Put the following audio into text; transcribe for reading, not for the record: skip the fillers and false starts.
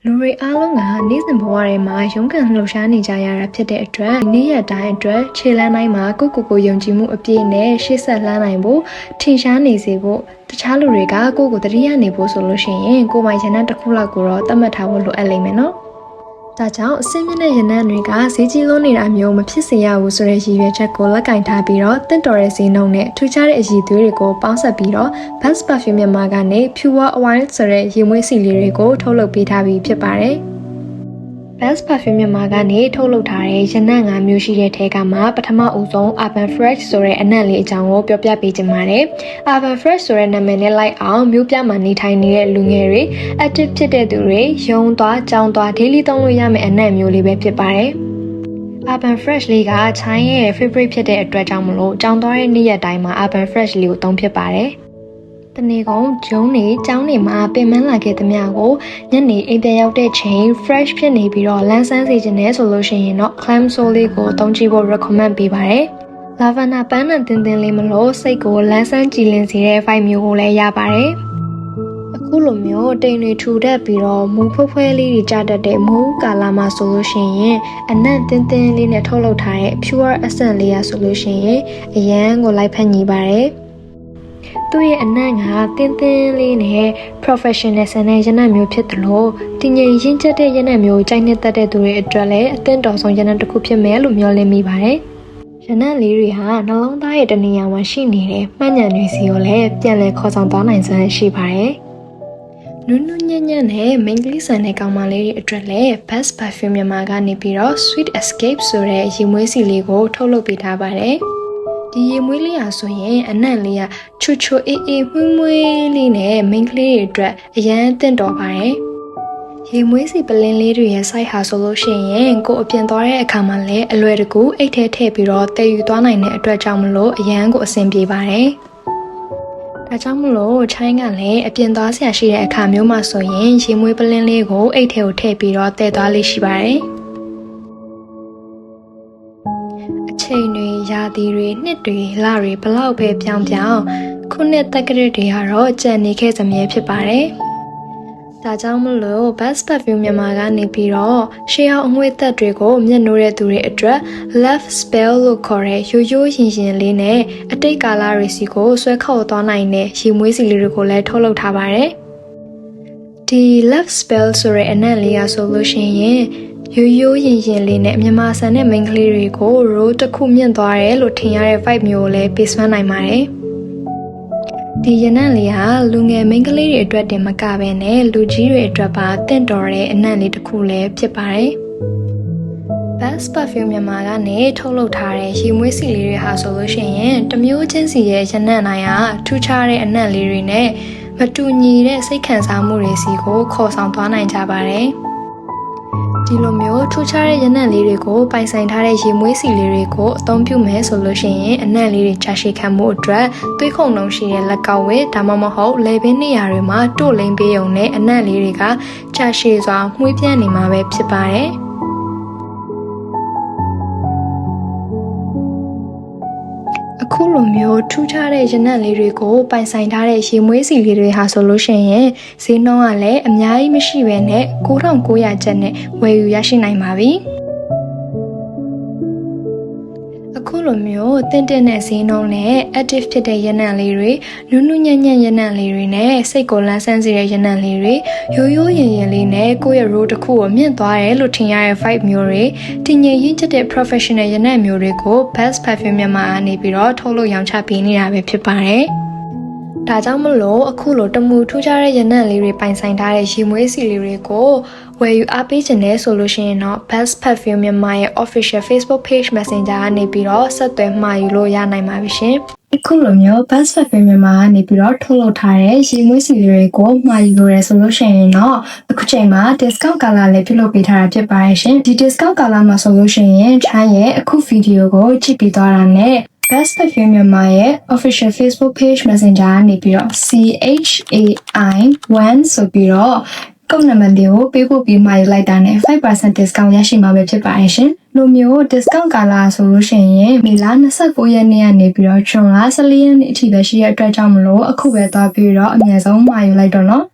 လူတွေအားလုံးကနေ့စဉ်ဘဝတွေမှာရုန်းကန်လှုပ်ရှားနေကြရတာဖြစ်တဲ့အတွက်နေ့ရက်တိုင်းအတွက်ခြေလမ်းတိုင်းမှာကိုယုံကြည်မှုအပြည့်နဲ့ရှေ့ဆက်လှမ်းနိုင်ဖို့ထင်ရှားနေစေဖို့တခြားလူတွေကကိုသတိရနေဖို့ဆိုလို့ရှိရင်ကိုပိုင်ရနံတစ်ခုလောက်ကိုတော့သတ်မှတ်ထားဖို့လိုအပ်လိမ့်မယ်နော်ဒါကြောင့်အစင်းမြင့်တဲ့ရနံတွေကဈေးကြီးလုံးနေတာမျိုးမဖြစ်စေရဘူးဆိုတဲ့ရည်ရွယ်ချက်ကိုလက်ကင်ထားပြီးတော့တင့်တော်တဲ့ဈေးနှုန်းနဲ့ထူးခြားတဲ့အရည်အသွေးတွေကိုပေါင်းစပ်ပြီးတော့ Best Perfume မြန်မာကနေ Pure Oil ဆိုတဲ့ရေမွေးစီလေးတွေကိုထုတ်လုပ်ပေးထားပြီးဖြစ်ပါတယ်Best Perfume မြန်မာကနေထုတ်လုပ်ထားတဲ့ရနံ့၅မျိုးရှိတဲ့ထဲကမှပထမဦးဆုံး Urban Fresh ဆိုတဲ့အနံ့လေးအကြောင်းကိုပြောပြပေးချင်ပါတယ်။ Urban Fresh ဆိုတဲ့နာမည်နဲ့လိုက်အောင်မြို့ပြမှာနေထိုင်နေတဲ့လူငယ်တွေ active ဖြစ်တဲ့သူတွေရုံသွားကြောင်းသွား daily သုံးလို့ရမယ့်အနံ့မျိုးလေးပဲဖြစ်ပါတယ်။ Urban Fresh လေးကချိုင်းရဲ့ favorite ဖြစ်တဲ့အတွက်ကြောင့်မလို့ကြောင်းသွားတဲ့နေ့ရက်တိုင်းမှာ Urban Fresh လေးကိုသုံးဖြစ်ပါတယ်။တနေ့ကုန်ဂျုံနေကျောင်းနေမှာပင်မလာခဲ့သမျှကိုညနေအိမ်ပြန်ရောက်တဲ့ချိန် fresh ဖြစ်နေပြီးတော့လန်းဆန်းစေခြင်းနဲ့ဆိုလို့ရှိရင်တော့ clam soul လေးကိုအသုံးချဖို့ recommend ပေးပါတယ်။ lavender ပန်းနဲ့တင်းတင်းလေးမလို့စိတ်ကိုလန်းဆန်းကြည်လင်စေတဲ့ vibe မျိုးကိုလည်းရပါတယ်။အခုလိုမျိုးတိမ်တွေထူထပ်ပြီးတော့မူဖွဲလေးတွေကြတတ်တဲ့မိုးကာလာမှာဆိုလို့ရှိရင်အနံ့တင်းတင်းလေးနဲ့ထုတ်လုပ်ထားတဲ့ pure essence လေးရဆိုလို့ရှိရင်အရန်ကိုလိုက်ဖက်ညီပါတယ်။သူ့ရဲ့အနံ့ကတင်းတင်းလေးနဲ့ professional ဆန်တဲ့ရနံ့မျိုးဖြစ်တယ်လို့တည်ငြိမ်ရင့်ကျက်တဲ့ရနံ့မျိုးကြိုက်နေတတ်တဲ့သူတွေအတွက်လည်းအသင့်တော်ဆုံးရနံ့တစ်ခုဖြစ်မယ်လို့မျှော်လင့်မိပါတယ်။ရနံ့လေးတွေဟာနှလုံးသားရဲ့တနေရာမှာရှိနေတဲ့မှတ်ဉာဏ်တွေစီကိုလည်းပြန်လည်ခေါ်ဆောင်သွားနိုင်စွမ်းရှိပါတယ်။နူးနူးညံ့ညံ့နဲ့မိန်းကလေးဆန်တဲ့ကောင်မလေးတွေအတွက်လည်း Best Perfume မြန်မာကနေပြီးတော့ Sweet Escape ဆိုတဲ့ရေမွေးစီလေးကိုထုတ်လုပ်ပေးထားပါတယ်။ဒီရေမွေးလေးရဆိုရင်အနံ့လေးကချွတ်ချွတ်အေးအေးမွှေးမွှေးလေးနဲ့မိန်းကလေးတွေအတွက်အရန်သင့်တော်ပါတယ်။ရေမွေးစီပလင်းလေးတွေရဲ့ size ဟာဆိုလို့ရှိရင်ကိုအပြင်သွားတဲ့အခါမှာလည်းအလွယ်တကူအိတ်ထဲထည့်ပြီးတော့တည်ယူသွားနိုင်တဲ့အတွက်ကြောင့်မလို့အရန်ကိုအဆင်ပြေပါတယ်။ဒါကြောင့်မလို့ချိုင်းကလည်းအပြင်သွားဆရာရှိတဲ့အခါမျိုးမှာဆိုရင်ရေမွေးပလင်းလေးကိုအိတ်ထဲကိုထည့်ပြီးတော့တည်သွားလေးရှိပါတယ်။ချိန်တွေရာသီတွေနှစ်တွေလတွေဘလောက်ပဲပြောင်းခုနှစ်တက္ကရာတွေကတော့ကြံနေခဲ့စမြဲဖြစ်ပါတယ်။ဒါကြောင့်မလို့ Best Perfume မြန်မာကနေပြီးတော့ရှေးအောင်အငွေ့သက်တွေကိုမျက်နှိုးတဲ့သူတွေအတွက် Love Spell လို့ခေါ်တဲ့ရိုးရိုးရင်ရင်လေးနဲ့အတိတ်ကာလတွေစီကိုဆွဲခေါ်သွားနိုင်တဲ့ရေမွေးစီလေးတွေကိုလည်းထုတ်လုပ်ထားပါတယ်။ဒီ Love Spell ဆိုတဲ့အနံ့လေးရဆိုလို့ရှိရင်ရိုးရိုးရင်ရင်လေးနဲ့မြန်မာဆန်တဲ့မိန်းကလေးတွေကို roll တစ်ခုမြင့်သွားတယ်လို့ထင်ရတဲ့ vibe မျိုးကိုလည်းပေးစွမ်းနိုင်ပါတယ်။ဒီရနံ့လေးဟာလူငယ်မိန်းကလေးတွေအတွက်တင်မကဘဲနဲ့လူကြီးတွေအတွက်ပါတင့်တော်တဲ့အနံ့လေးတစ်ခုလည်းဖြစ်ပါတယ်။ Best Perfume မြန်မာကနေထုတ်လုပ်ထားတဲ့ရေမွေးစီလေးတွေဟာဆိုလို့ရှိရင်တမျိုးချင်းစီရဲ့ရနံ့တိုင်းဟာထူးခြားတဲ့အနံ့လေးတွေနဲ့မတူညီတဲ့စိတ်ခံစားမှုတွေစီကိုခေါ်ဆောင်သွားနိုင်ကြပါတယ်။ဒီလိုမျိုးထူးခြားတဲ့ရနံ့လေးတွေကိုပိုင်ဆိုင်ထားတဲ့ရေမွေးစီလေးတွေကိုအသုံးပြုမယ်ဆိုလို့ရှိရင်အနံ့လေးတွေချရှိခံမှုအတွက်သွေးခုန်နှုန်းရှိတဲ့လက်ကောက်ဝဲဒါမှမဟုတ်လေပင်နေရာတွေမှာတို့လိမ့်ပေးုံနဲ့အနံ့လေးတွေကချရှိစွာမှုပြန့်နေမှာပဲဖြစ်ပါတယ်။အခုလိုမျိုးထူးခြားတဲ့ရနံ့လေးတွေကိုပိုင်ဆိုင်ထားတဲ့ရေမွေးစီလေးတွေဟာဆိုလို့ရှိရင်ဈေးနှုန်းကလည်းအများကြီးမရှိဘဲနဲ့9,900ကျပ်နဲ့ဝယ်ယူရရှိနိုင်ပါပြီ။အခုလိုမျိုးတင်းတင်းတဲ့ဈေးနှုန်းနဲ့ active ဖြစ်တဲ့ရနံ့လေးတွေနူးနူးညံ့ညံ့ရနံ့လေးတွေနဲ့စိတ်ကိုလန်းဆန်းစေတဲ့ရနံ့လေးတွေရိုးရိုးရင်ရင်လေးနဲ့ကိုယ့်ရဲ့ roll တစ်ခုကိုမြင့်သွားတယ်လို့ထင်ရတဲ့ vibe မျိုးတွေတင်ငြိမ်ရင့်ကျက်တဲ့ professional ရနံ့မျိုးတွေကို Best Perfume မြန်မာကနေပြီးတော့ထုတ်လုပ်ရောင်းချပေးနေတာပဲဖြစ်ပါတယ်။ဒါကြောင့်မလို့အခုလိုတမူထူးခြားတဲ့ရနံ့လေးတွေပိုင်ဆိုင်ထားတဲ့ရေမွေးစီလေးတွေကိုဝယ်ယူအားပေးခြင်းနဲ့ဆိုလို့ရှိရင်တော့ Best Perfume မြန်မာရဲ့ official Facebook page Messenger ကနေပြီးတော့ဆက်သွယ်မှာယူလို့ရနိုင်ပါပြီရှင်။အခုလိုမျိုး Best Perfume မြန်မာကနေပြီးတော့ထုတ်လုပ်ထားတဲ့ရေမွေးစီလေးတွေကိုမှာယူလို့ရဆိုလို့ရှိရင်တော့အခုချိန်မှာ discount ကာလလေးပြုလုပ်ပေးထားတာဖြစ်ပါတယ်ရှင်။ဒီ discount ကာလမှာဆိုလို့ရှိရင်ချိုင်းရဲ့အခုဗီဒီယိုကိုကြည့်ပြီးသွားတာနဲ့Best Perfume မြန်မာရဲ့ official Facebook page Messenger ကနေပြီးတော့ CHAI1 ဆိုပြီးတော့ကုတ်နံပါတ်လေးကိုပေးဖို့ပြီးမှယူလိုက်တာနဲ့ 5% discount ရရှိမှာပဲဖြစ်ပါတယ်ရှင်။လိုမျိုး discount ကာလဆိုလို့ရှိရင်မေလ29ရက်နေ့ကနေပြီးတော့ဇွန်လ14ရက်နေ့အထိပဲရှိရတဲ့အတွက်ကြောင့်မလို့အခုပဲသွားပြီးတော့အများဆုံးမှာယူလိုက်တော့နော်။